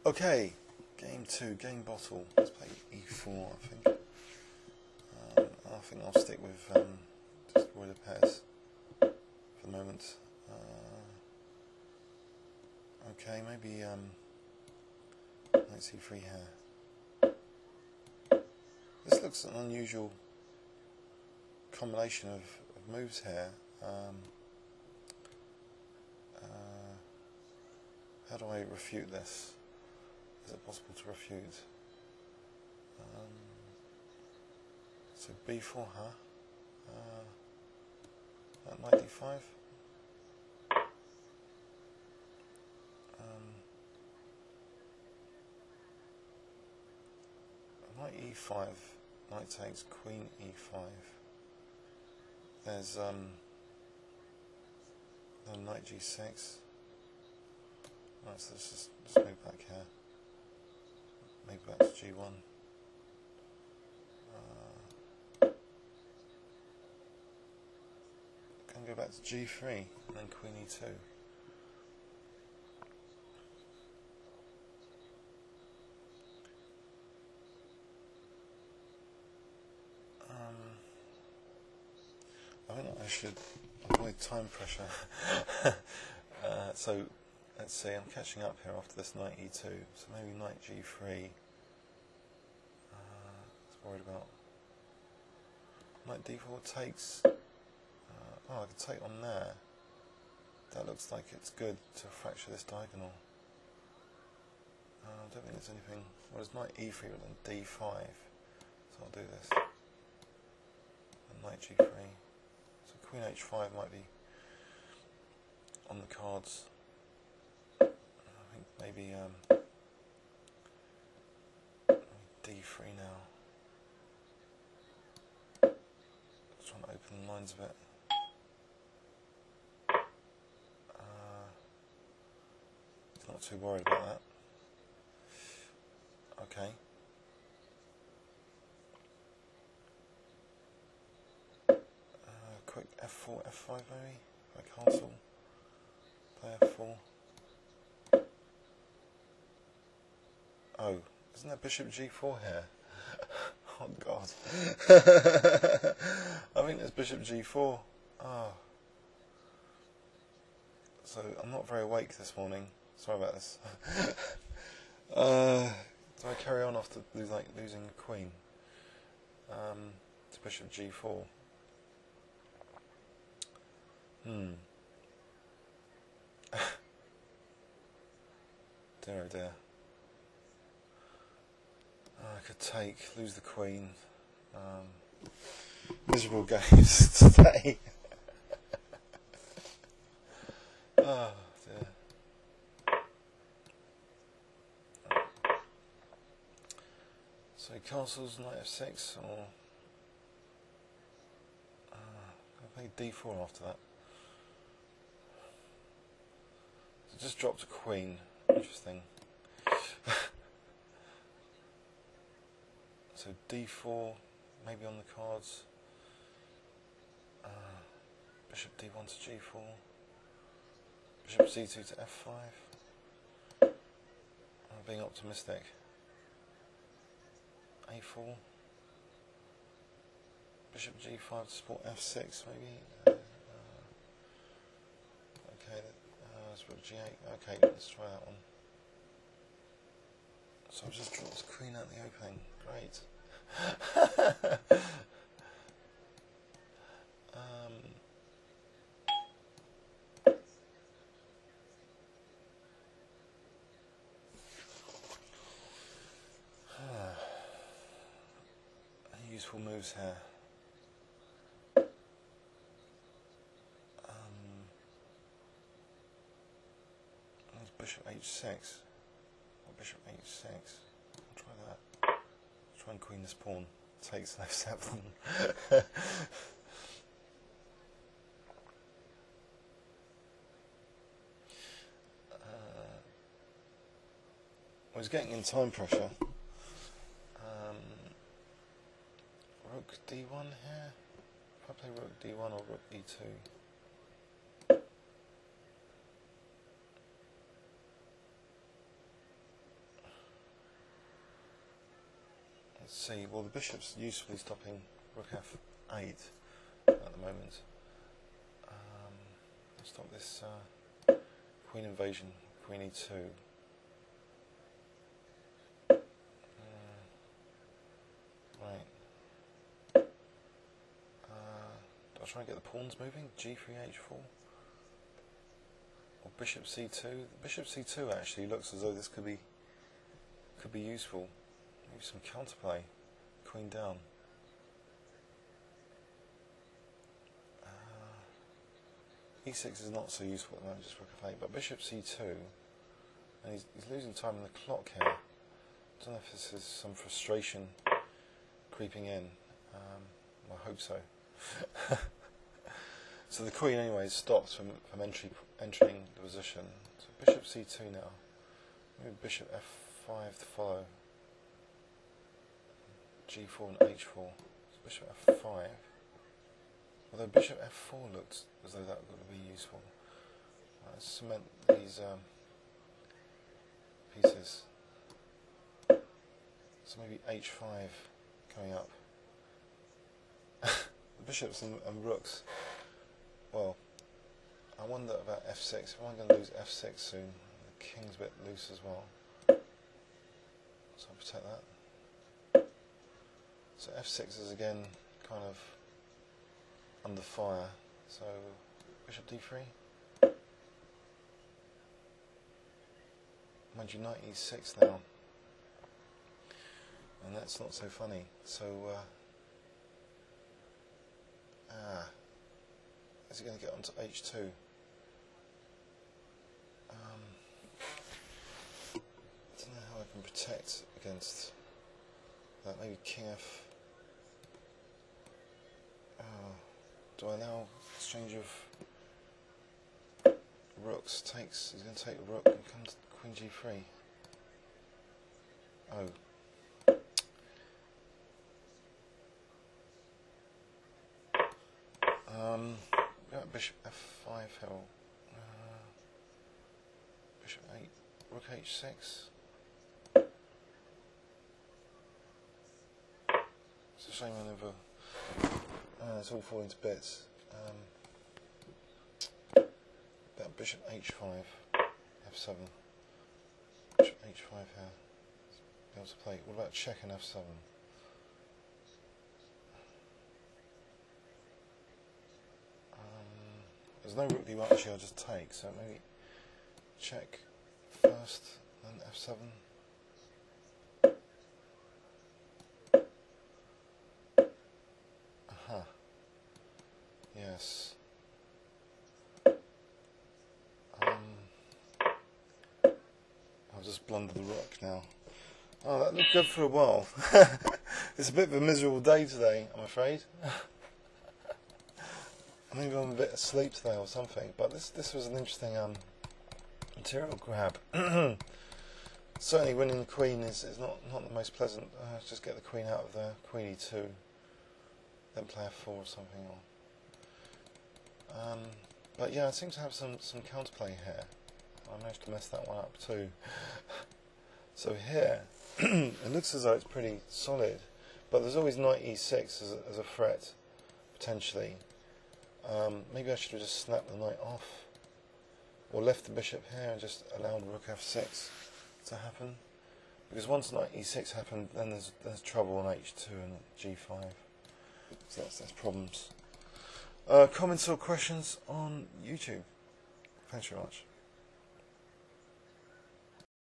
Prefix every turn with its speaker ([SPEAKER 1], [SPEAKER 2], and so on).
[SPEAKER 1] Okay, game 2, game bottle. Let's play e4, I think. I think I'll stick with just Ruy Lopez for the moment. Okay, maybe knight c3 here. This looks an unusual combination of moves here. How do I refute this? Is it possible to refute? So b4, huh? Knight d5. Knight e5. Knight takes queen e5. There's knight g6. Right, so let's just move back here. Maybe back to g1. Can go back to g3 and then queen e2. I think I should avoid time pressure. So let's see, I'm catching up here after this knight e2, so maybe knight g3. Let's worried about knight d4 takes. Oh, I could take on there. That looks like it's good to fracture this diagonal. I don't think there's anything. Well, there's knight e3 and then d5, so I'll do this. And knight g3. So queen h5 might be on the cards. I think maybe d3 now. Just trying to open the lines a bit. Not too worried about that. Okay. Quick f4, f5 maybe. Like castle. Play f4. Oh, isn't there bishop g4 here? Oh god. I think there's bishop g4. Oh. So I'm not very awake this morning. Sorry about this. Do I carry on after losing the queen? To bishop g4. Dear oh dear. I could lose the queen. Miserable games today. Oh dear. So castles, knight f6, or I'll play d4 after that. So just dropped a queen. Interesting. So d4 maybe on the cards. Bishop d1 to g4. Bishop c2 to f5. I'm being optimistic. a4. Bishop g5 to support f6 maybe. Okay, let's put g8. Okay, let's try that one. So I've just dropped the queen out the opening. Great. Useful moves here. Bishop h6 or bishop h6. I'll try that. I'll try and queen this pawn. Takes f7. I was getting in time pressure. Rook d1 here. If I play rook d1 or rook e2. see. Well, the bishop's usefully stopping rook f8 at the moment. Stop this queen invasion, queen e2. Right. I'll try and get the pawns moving. G3, H4. Or bishop c2. Bishop c2 actually looks as though this could be useful. Maybe some counterplay. Queen down. E6 is not so useful at the moment, just rook f8. But bishop c2, and he's losing time on the clock here. I don't know if this is some frustration creeping in. I hope so. So the queen anyway is stopped from entering the position. So bishop c2 now. Maybe bishop f5 to follow. G4 and h4. So bishop f5. Although bishop f4 looked as though that would be useful. Let's cement these pieces. So maybe h5 coming up. The bishops and rooks. Well, I wonder about f6. Am I going to lose f6 soon? The king's a bit loose as well. So I'll protect that. So f6 is again kind of under fire. So bishop d3. Mind you, knight e6 now. And that's not so funny. So is he going to get onto h2? I don't know how I can protect against that. Maybe king f. Do I allow exchange of rooks? Takes. He's going to take a rook and come to queen g3. Oh. Bishop f5 hill. Bishop 8. Rook h6. It's a shame I never. It's all falling to bits. About bishop h5, f7. Bishop h5 here. Be able to play. What about check and f7? There's no rook d1 actually, I'll just take, so maybe check first, then f7. Aha. Yes. I'll just blunder the rook now. Oh, that looked good for a while. It's a bit of a miserable day today, I'm afraid. Maybe I'm a bit asleep today or something, but this was an interesting material grab. Certainly winning the queen is not the most pleasant. Just get the queen out of there, queen e2, then play f4 or something. But yeah, I seem to have some counterplay here. I managed to mess that one up too. So here, it looks as though it's pretty solid, but there's always knight e6 as a threat, potentially. Maybe I should have just snapped the knight off, or left the bishop here and just allowed rook f6 to happen. Because once knight e6 happened, then there's trouble on h2 and g5. So that's problems. Comments or questions on YouTube? Thanks very much.